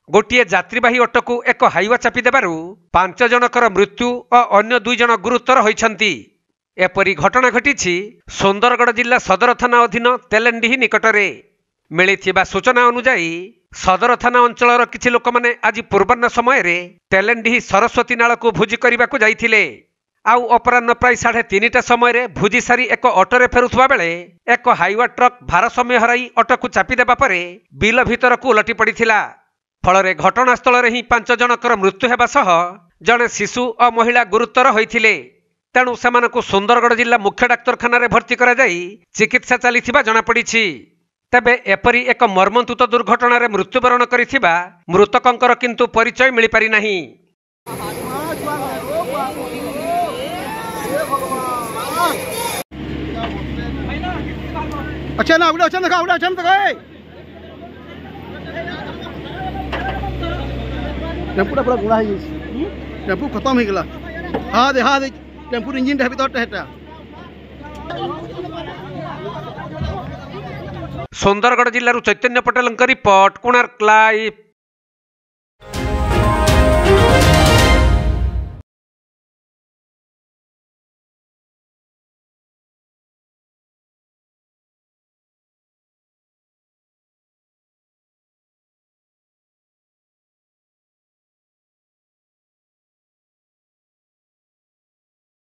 गोटे यात्रीवाही अटोकू एक हाइवा चापी देबारु 5 जनकर मृत्यु और अन्य 2 जन गुरुतर होइछंती। एपरी घटना घटी सुंदरगढ़ जिला सदर थाना अधीन तेलेंडीही निकटरे। मिलिथिबा सूचना अनुसार सदर थाना अंचलर किछि लोक माने आज पूर्वाह्न समय तेलेंडीही सरस्वती नाल को भोजी करने को जाइथिले। आउ अपराह्न प्राय 3:30 समय भोजी सारी एक अटोरे फेरुथबा बेले एक हाइवा ट्रक भारसाम्य हराई अटो को चापी देबा परे बिल भीतर को उलटी पड़िथिला। फलरे घटनास्थल रे ही 5 जनकर मृत्यु हेबा सह जड़े शिशु और महिला गुरुतर होइथिले। तेणु सेमानकु सुंदरगढ़ जिला मुख्य डाक्तरखाना रे भर्ती करा जाई चिकित्सा चलिथिबा जଣା पड़िछि। तेबे एपरी एक मर्मन्तुत दुर्घटना रे मृत्युवरण करिथिबा मृतकंकर किंतु परिचय मिली पारि नाही। अच्छा ना उड़ा चंद टेम्पू पूरा गुड़ा है टेम्पू खत्म हो गला। हाँ दे टेम्पू इंजिन भीतर हेटा। सुंदरगढ़ जिल्लारू चैतन्य पटेल रिपोर्ट कोणार्क लाइव।